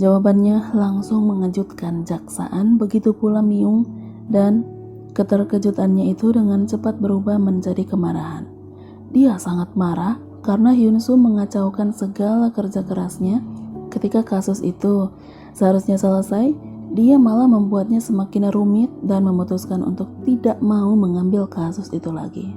Jawabannya langsung mengejutkan Jaksaan, begitu pula Myung, dan keterkejutannya itu dengan cepat berubah menjadi kemarahan. Dia sangat marah karena Hyun-soo mengacaukan segala kerja kerasnya ketika kasus itu seharusnya selesai. Dia malah membuatnya semakin rumit dan memutuskan untuk tidak mau mengambil kasus itu lagi.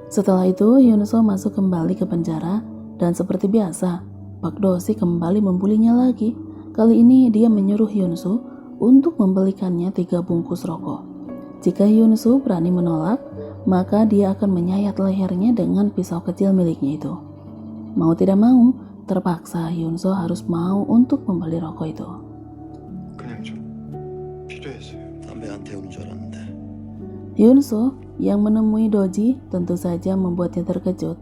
Setelah itu, Hyun-soo masuk kembali ke penjara dan seperti biasa, Pak Do-sik kembali membulinya lagi. Kali ini dia menyuruh Hyun-soo untuk membelikannya 3 bungkus rokok. Jika Hyun-soo berani menolak, maka dia akan menyayat lehernya dengan pisau kecil miliknya itu. Mau tidak mau, terpaksa Hyun-soo harus mau untuk membeli rokok itu. 그냥 좀 필요해서요. 담배한테 오는 줄 알았는데. Hyun-soo yang menemui Doji tentu saja membuatnya terkejut.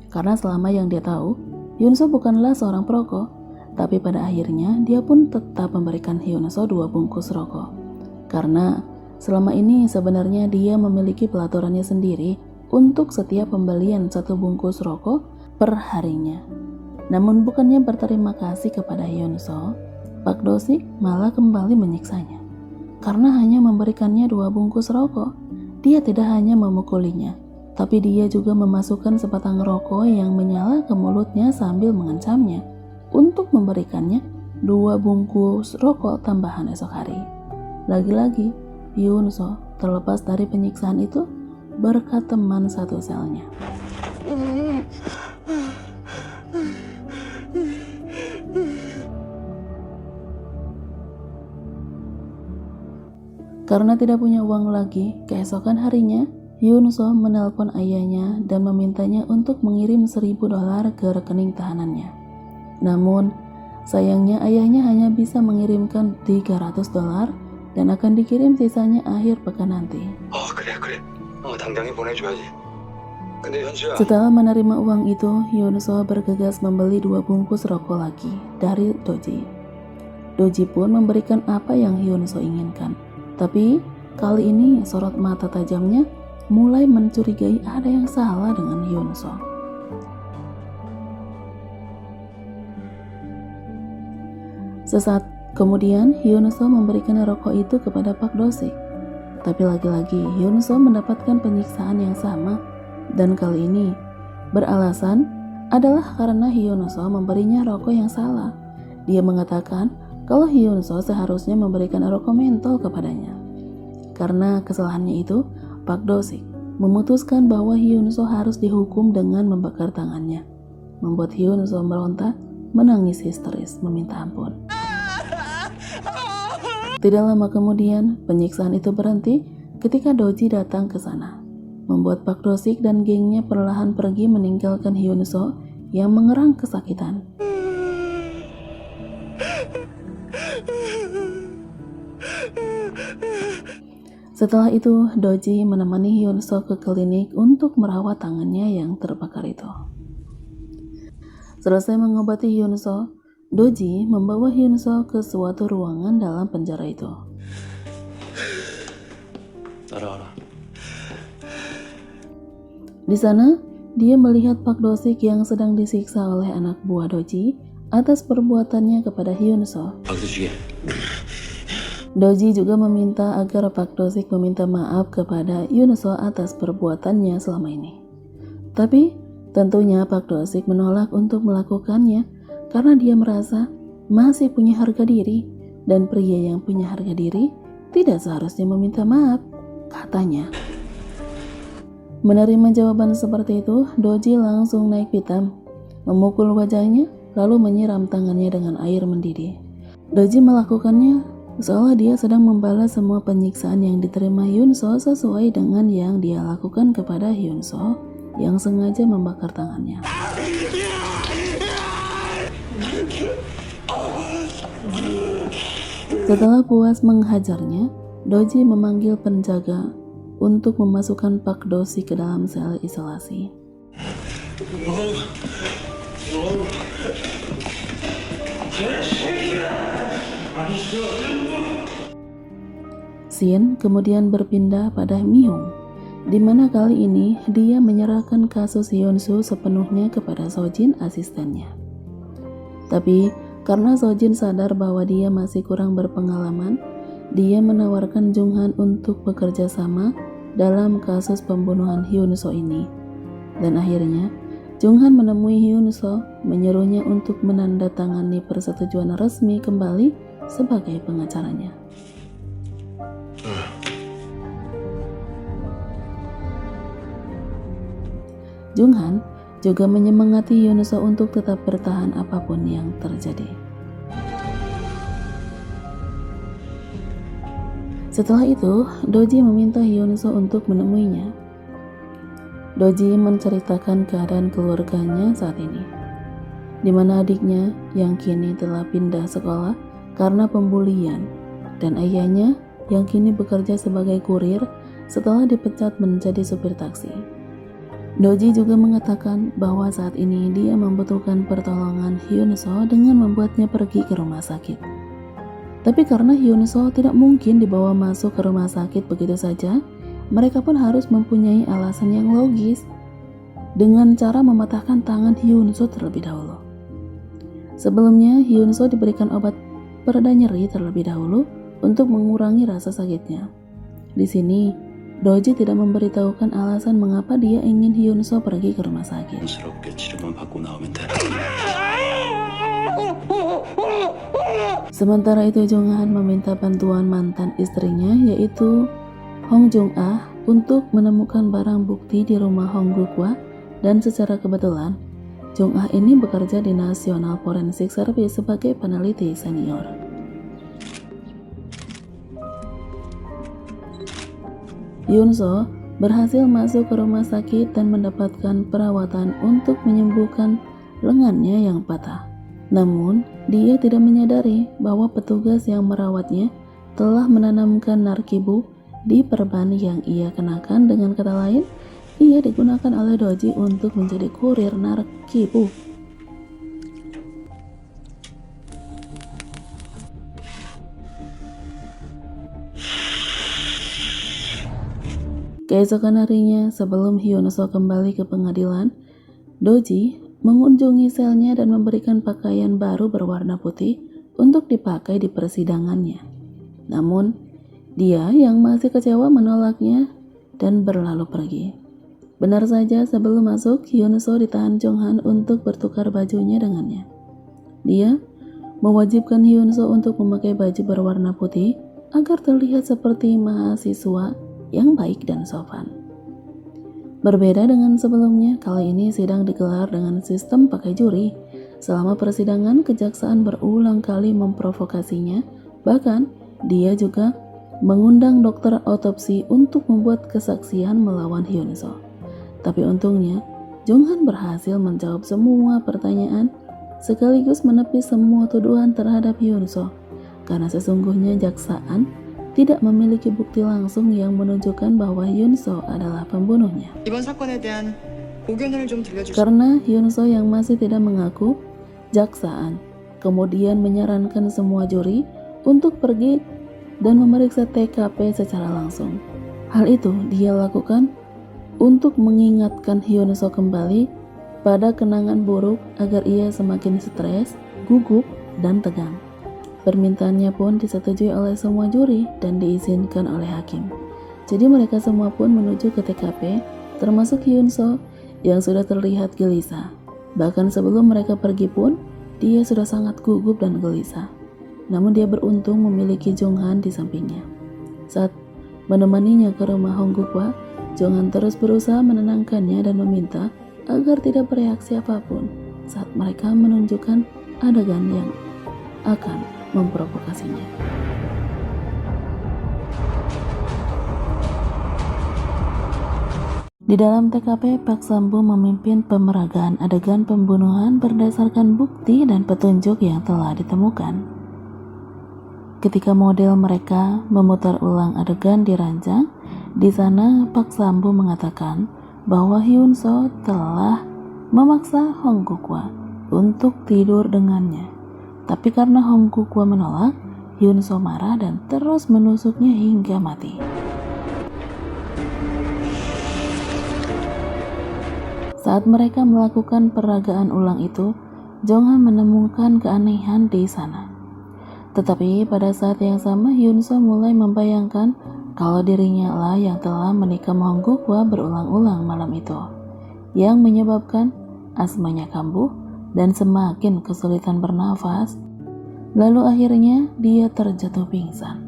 Karena selama yang dia tahu, Hyun-soo bukanlah seorang perokok, tapi pada akhirnya dia pun tetap memberikan Hyun-soo 2 bungkus rokok. Karena selama ini sebenarnya dia memiliki pelaturannya sendiri untuk setiap pembelian 1 bungkus rokok per harinya. Namun bukannya berterima kasih kepada Hyun-soo, Pak Do-sik malah kembali menyiksanya. Karena hanya memberikannya 2 bungkus rokok, dia tidak hanya memukulinya, tapi dia juga memasukkan sebatang rokok yang menyala ke mulutnya sambil mengancamnya untuk memberikannya 2 bungkus rokok tambahan esok hari. Lagi-lagi, Hyun-soo terlepas dari penyiksaan itu berkat teman satu selnya. Karena tidak punya uang lagi, keesokan harinya Hyun-soo menelpon ayahnya dan memintanya untuk mengirim $1.000 ke rekening tahanannya. Namun, sayangnya ayahnya hanya bisa mengirimkan $300 dan akan dikirim sisanya akhir pekan nanti. 그래. 당장에 보내줘야지. 근데 현수야. Setelah menerima uang itu, Hyun-soo bergegas membeli 2 bungkus rokok lagi dari Doji. Doji pun memberikan apa yang Hyun-soo inginkan. Tapi kali ini sorot mata tajamnya mulai mencurigai ada yang salah dengan Hyun-soo. Sesaat kemudian Hyun-soo memberikan rokok itu kepada Pak Do-sik. Tapi lagi-lagi Hyun-soo mendapatkan penyiksaan yang sama, dan kali ini beralasan adalah karena Hyun-soo memberinya rokok yang salah. Dia mengatakan kalau Hyun-soo seharusnya memberikan rokok mentol kepadanya. Karena kesalahannya itu, Pak Do-sik memutuskan bahwa Hyun-soo harus dihukum dengan membakar tangannya, membuat Hyun-soo meronta, menangis histeris meminta ampun. Tidak lama kemudian, penyiksaan itu berhenti ketika Doji datang ke sana, membuat Pak Do-sik dan gengnya perlahan pergi meninggalkan Hyun-soo yang mengerang kesakitan. Setelah itu, Doji menemani Hyun-soo ke klinik untuk merawat tangannya yang terbakar itu. Selesai mengobati Hyun-soo, Doji membawa Hyun-soo ke suatu ruangan dalam penjara itu. 따라와라. Di sana, dia melihat Pak Do-sik yang sedang disiksa oleh anak buah Doji atas perbuatannya kepada Hyun-soo. 박수주게. Doji juga meminta agar Pak Do-sik meminta maaf kepada Hyun-soo atas perbuatannya selama ini. Tapi tentunya Pak Do-sik menolak untuk melakukannya karena dia merasa masih punya harga diri, dan pria yang punya harga diri tidak seharusnya meminta maaf, katanya. Menerima jawaban seperti itu, Doji langsung naik pitam, memukul wajahnya, lalu menyiram tangannya dengan air mendidih. Doji melakukannya seolah dia sedang membalas semua penyiksaan yang diterima Hyun-soo sesuai dengan yang dia lakukan kepada Hyun-soo yang sengaja membakar tangannya. Setelah puas menghajarnya, Doji memanggil penjaga untuk memasukkan Pak Do-sik ke dalam sel isolasi. Scene kemudian berpindah pada Myung di mana kali ini dia menyerahkan kasus Hyun-soo sepenuhnya kepada Sojin, asistennya. Tapi karena Sojin sadar bahwa dia masih kurang berpengalaman, dia menawarkan Jung-han untuk bekerja sama dalam kasus pembunuhan Hyun-soo ini. Dan akhirnya Jung-han menemui Hyun-soo, menyuruhnya untuk menandatangani persetujuan resmi kembali sebagai pengacaranya. Jung-han juga menyemangati Hyun-soo untuk tetap bertahan apapun yang terjadi. Setelah itu, Doji meminta Hyun-soo untuk menemuinya. Doji menceritakan keadaan keluarganya saat ini, di mana adiknya yang kini telah pindah sekolah karena pembulian, dan ayahnya yang kini bekerja sebagai kurir setelah dipecat menjadi supir taksi. Doji juga mengatakan bahwa saat ini dia membutuhkan pertolongan Hyun-soo dengan membuatnya pergi ke rumah sakit. Tapi karena Hyun-soo tidak mungkin dibawa masuk ke rumah sakit begitu saja, mereka pun harus mempunyai alasan yang logis dengan cara mematahkan tangan Hyun-soo terlebih dahulu. Sebelumnya, Hyun-soo diberikan obat pereda nyeri terlebih dahulu untuk mengurangi rasa sakitnya. Di sini, Doji tidak memberitahukan alasan mengapa dia ingin Hyun-soo pergi ke rumah sakit. 스럽게 치료만 받고 나오면 돼. Sementara itu, Jung-han meminta bantuan mantan istrinya yaitu Hong Jung-ah untuk menemukan barang bukti di rumah Hong Guk-hwa, dan secara kebetulan Jung-ah ini bekerja di National Forensic Service sebagai peneliti senior. Hyun-soo berhasil masuk ke rumah sakit dan mendapatkan perawatan untuk menyembuhkan lengannya yang patah. Namun, dia tidak menyadari bahwa petugas yang merawatnya telah menanamkan narkibu di perban yang ia kenakan. Dengan kata lain, ia digunakan oleh Doji untuk menjadi kurir narkibu. Keesokan harinya, sebelum Hyun-soo kembali ke pengadilan, Doji mengunjungi selnya dan memberikan pakaian baru berwarna putih untuk dipakai di persidangannya. Namun, dia yang masih kecewa menolaknya dan berlalu pergi. Benar saja, sebelum masuk, Hyun-soo ditahan Jung-han untuk bertukar bajunya dengannya. Dia mewajibkan Hyun-soo untuk memakai baju berwarna putih agar terlihat seperti mahasiswa yang baik dan sopan. Berbeda dengan sebelumnya, kali ini sidang digelar dengan sistem pakai juri. Selama persidangan, kejaksaan berulang kali memprovokasinya. Bahkan, dia juga mengundang dokter otopsi untuk membuat kesaksian melawan Hyun-soo. Tapi untungnya, Jung-han berhasil menjawab semua pertanyaan sekaligus menepis semua tuduhan terhadap Hyun-soo, karena sesungguhnya jaksaan tidak memiliki bukti langsung yang menunjukkan bahwa Hyun-soo adalah pembunuhnya. 이번 사건에 대한 의견을 좀 들려주시죠. Karena Hyun-soo yang masih tidak mengaku, jaksaan kemudian menyarankan semua juri untuk pergi dan memeriksa TKP secara langsung. Hal itu dia lakukan untuk mengingatkan Hyun-soo kembali pada kenangan buruk agar ia semakin stres, gugup, dan tegang. Permintaannya pun disetujui oleh semua juri dan diizinkan oleh hakim. Jadi mereka semua pun menuju ke TKP, termasuk Hyun-soo yang sudah terlihat gelisah. Bahkan sebelum mereka pergi pun, dia sudah sangat gugup dan gelisah. Namun dia beruntung memiliki Jung-han di sampingnya. Saat menemaninya ke rumah Hong Guk-hwa, Jung-han terus berusaha menenangkannya dan meminta agar tidak bereaksi apapun saat mereka menunjukkan adegan yang akan memprovokasinya. Di dalam TKP, Pak Sambu memimpin pemeragaan adegan pembunuhan berdasarkan bukti dan petunjuk yang telah ditemukan. Ketika model mereka memutar ulang adegan dirancang, di sana Pak Sambu mengatakan bahwa Hyun-soo telah memaksa Hong Guk-hwa untuk tidur dengannya. Tapi karena Hong Guk-hwa menolak, Hyun-soo marah dan terus menusuknya hingga mati. Saat mereka melakukan peragaan ulang itu, Jonghan menemukan keanehan di sana. Tetapi pada saat yang sama, Hyunso mulai membayangkan kalau dirinya lah yang telah menikam Hong Guk-hwa berulang-ulang malam itu, yang menyebabkan asmanya kambuh dan semakin kesulitan bernafas. Lalu akhirnya dia terjatuh pingsan.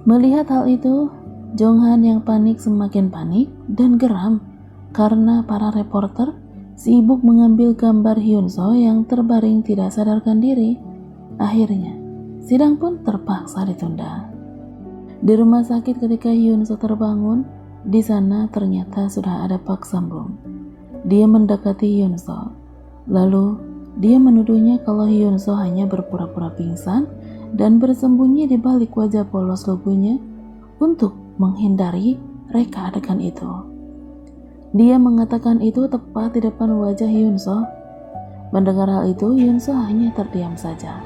Melihat hal itu, Jonghan yang panik semakin panik dan geram karena para reporter sibuk mengambil gambar Hyunso yang terbaring tidak sadarkan diri. Akhirnya, sidang pun terpaksa ditunda. Di rumah sakit ketika Hyunso terbangun, di sana ternyata sudah ada Pak Sambung. Dia mendekati Hyunso, lalu dia menuduhnya kalau Hyunso hanya berpura-pura pingsan dan bersembunyi di balik wajah polos lugunya untuk menghindari reka adegan itu. Dia mengatakan itu tepat di depan wajah Hyunso. Mendengar hal itu, Hyunso hanya terdiam saja.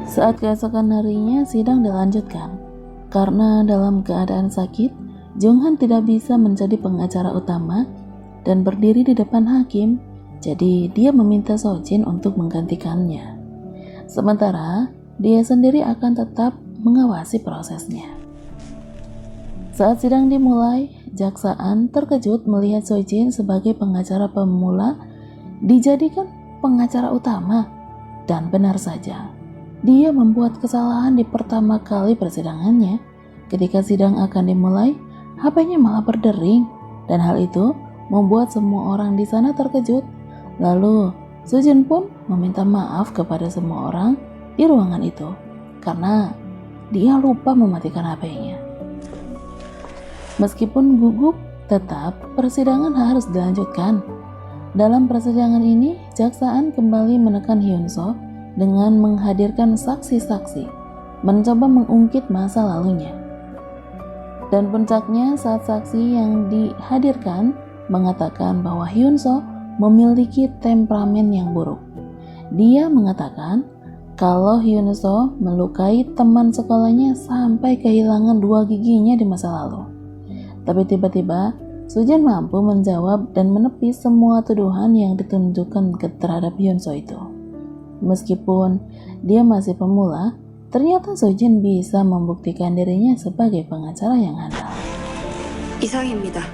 Saat keesokan harinya, sidang dilanjutkan. Karena dalam keadaan sakit, Jonghan tidak bisa menjadi pengacara utama dan berdiri di depan hakim, jadi dia meminta Sojin untuk menggantikannya. Sementara, dia sendiri akan tetap mengawasi prosesnya. Saat sidang dimulai, jaksaan terkejut melihat Sojin sebagai pengacara pemula dijadikan pengacara utama. Dan benar saja, dia membuat kesalahan di pertama kali persidangannya. Ketika sidang akan dimulai, HP-nya malah berdering, dan hal itu membuat semua orang di sana terkejut. Lalu, Sojin pun meminta maaf kepada semua orang di ruangan itu karena dia lupa mematikan HP-nya. Meskipun gugup, tetap persidangan harus dilanjutkan. Dalam persidangan ini, jaksaan kembali menekan Hyunso dengan menghadirkan saksi-saksi, mencoba mengungkit masa lalunya. Dan puncaknya saat saksi yang dihadirkan mengatakan bahwa Hyunso memiliki temperamen yang buruk. Dia mengatakan kalau Hyunso melukai teman sekolahnya sampai kehilangan 2 giginya di masa lalu. Tapi tiba-tiba, Sojin mampu menjawab dan menepis semua tuduhan yang ditunjukkan terhadap Hyunso itu. Meskipun dia masih pemula, ternyata Sojin bisa membuktikan dirinya sebagai pengacara yang handal. 이상입니다.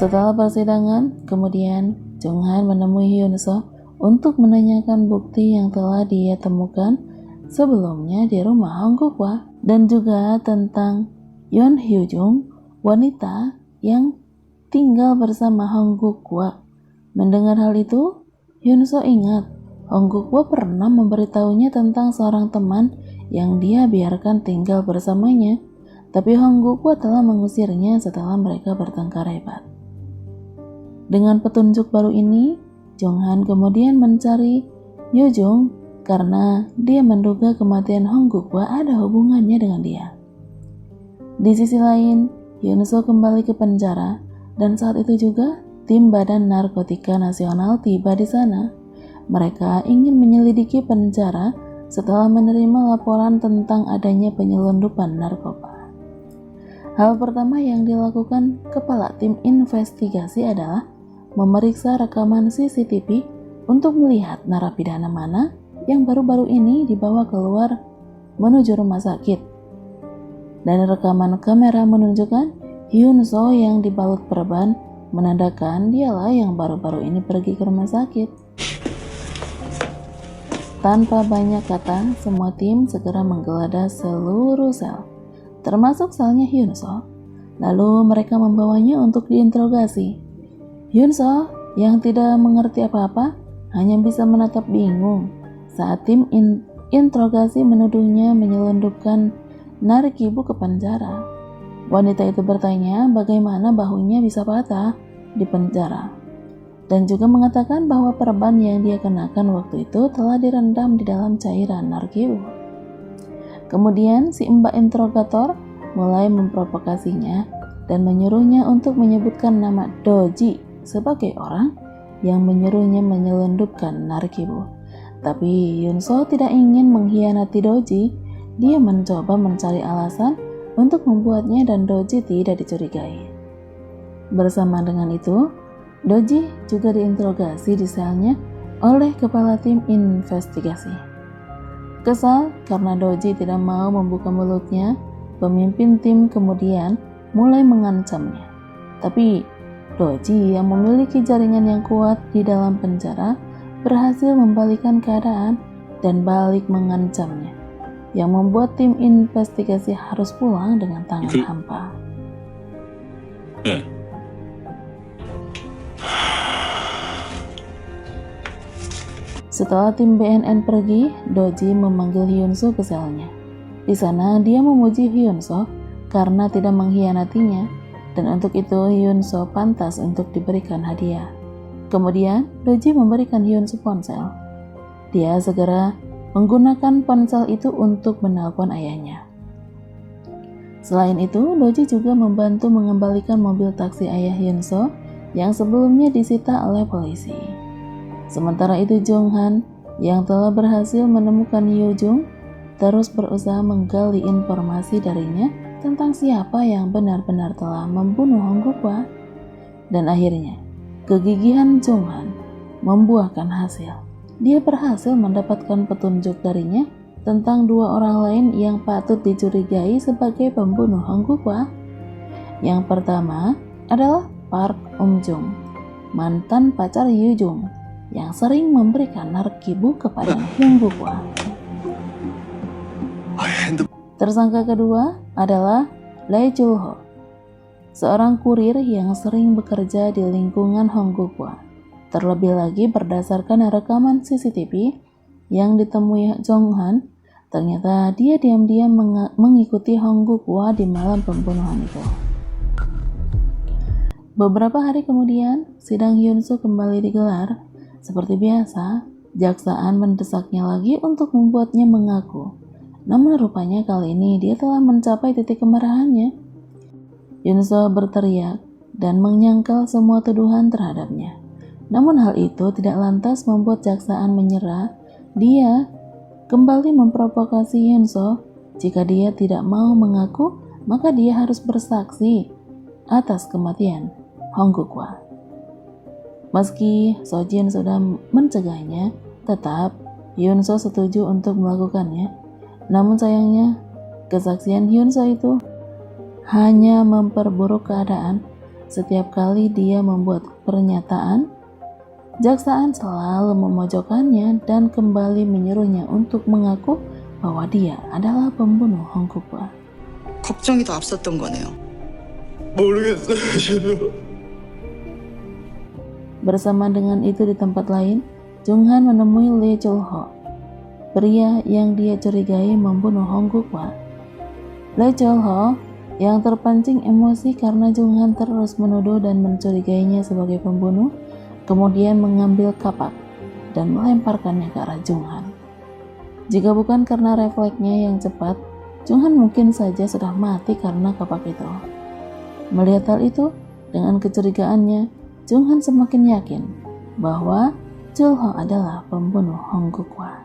Setelah persidangan, kemudian Jonghan menemui Hyunso untuk menanyakan bukti yang telah dia temukan sebelumnya di rumah Hong Guk-hwa dan juga tentang Yeon Hyojung, wanita yang tinggal bersama Hong Guk-hwa. Mendengar hal itu, Hyunso ingat Hong Guk-hwa pernah memberitahunya tentang seorang teman yang dia biarkan tinggal bersamanya, tapi Hong Guk-hwa telah mengusirnya setelah mereka bertengkar hebat. Dengan petunjuk baru ini, Jonghan kemudian mencari Hyojung karena dia menduga kematian Hong Guk-hwa ada hubungannya dengan dia. Di sisi lain, Hyunso kembali ke penjara dan saat itu juga tim Badan Narkotika Nasional tiba di sana. Mereka ingin menyelidiki penjara setelah menerima laporan tentang adanya penyelundupan narkoba. Hal pertama yang dilakukan kepala tim investigasi adalah memeriksa rekaman CCTV untuk melihat narapidana mana yang baru-baru ini dibawa keluar menuju rumah sakit. Dan rekaman kamera menunjukkan Hyunso yang dibalut perban, menandakan dialah yang baru-baru ini pergi ke rumah sakit. Tanpa banyak kata, semua tim segera menggeledah seluruh sel, termasuk selnya Hyunso. Lalu mereka membawanya untuk diinterogasi. Hyunso yang tidak mengerti apa-apa hanya bisa menatap bingung saat tim interogasi menuduhnya menyelundupkan Narkibu ke penjara. Wanita itu bertanya bagaimana bahunya bisa patah di penjara, dan juga mengatakan bahwa perban yang dia kenakan waktu itu telah direndam di dalam cairan narkibu. Kemudian si mbak interrogator mulai memprovokasinya dan menyuruhnya untuk menyebutkan nama Doji sebagai orang yang menyuruhnya menyelundupkan narkibu. Tapi Hyunso tidak ingin mengkhianati Doji. Dia mencoba mencari alasan untuk membuatnya dan Doji tidak dicurigai. Bersama dengan itu, Doji juga diinterogasi di selnya oleh kepala tim investigasi. Kesal karena Doji tidak mau membuka mulutnya, pemimpin tim kemudian mulai mengancamnya. Tapi Doji yang memiliki jaringan yang kuat di dalam penjara berhasil membalikan keadaan dan balik mengancamnya, yang membuat tim investigasi harus pulang dengan tangan hampa. 네. Setelah tim BNN pergi, Doji memanggil Hyun-soo ke selnya. Di sana dia memuji Hyun-soo karena tidak mengkhianatinya, dan untuk itu Hyun-soo pantas untuk diberikan hadiah. Kemudian Doji memberikan Hyun-soo ponsel. Dia segera menggunakan ponsel itu untuk menelpon ayahnya. Selain itu, Doji juga membantu mengembalikan mobil taksi ayah Hyun-soo yang sebelumnya disita oleh polisi. Sementara itu Jung-han yang telah berhasil menemukan Yoo-jung terus berusaha menggali informasi darinya tentang siapa yang benar-benar telah membunuh Hong Guk-hwa. Dan akhirnya, kegigihan Jung-han membuahkan hasil. Dia berhasil mendapatkan petunjuk darinya tentang dua orang lain yang patut dicurigai sebagai pembunuh Hong Guk-hwa. Yang pertama adalah Park Um-jung, mantan pacar Yoo-jung yang sering memberikan narkibu kepada Hong Guk-hwa. Tersangka kedua adalah Lee Chul-ho, seorang kurir yang sering bekerja di lingkungan Hong Guk-hwa. Terlebih lagi berdasarkan rekaman CCTV yang ditemui Jung-han, ternyata dia diam-diam mengikuti Hong Guk-hwa di malam pembunuhan itu. Beberapa hari kemudian, sidang Hyun-soo kembali digelar. Seperti biasa, jaksaan mendesaknya lagi untuk membuatnya mengaku. Namun rupanya kali ini dia telah mencapai titik kemarahannya. Hyun-soo berteriak dan menyangkal semua tuduhan terhadapnya. Namun hal itu tidak lantas membuat jaksaan menyerah. Dia kembali memprovokasi Hyun-soo. Jika dia tidak mau mengaku, maka dia harus bersaksi atas kematian Hong Guk-hwa. Meski Sojin sudah mencegahnya, tetap Hyun-soo setuju untuk melakukannya. Namun sayangnya, kesaksian Hyun-soo itu hanya memperburuk keadaan. Setiap kali dia membuat pernyataan, jaksaan selalu memojokkannya dan kembali menyuruhnya untuk mengaku bahwa dia adalah pembunuh Hong Guk-hwa. 걱정이 더 앞섰던 거네요. 모르겠어요, 저도. Bersama dengan itu di tempat lain, Jung-han menemui Lee Chul-ho, pria yang dia curigai membunuh Hong Guk-hwa. Lee Chul-ho yang terpancing emosi karena Jung-han terus menuduh dan mencurigainya sebagai pembunuh, kemudian mengambil kapak dan melemparkannya ke arah Jung-han. Jika bukan karena refleksnya yang cepat, Jung-han mungkin saja sudah mati karena kapak itu. Melihat hal itu, dengan kecurigaannya, Jung-han semakin yakin bahwa Chul-ho adalah pembunuh Hong Guk-hwa.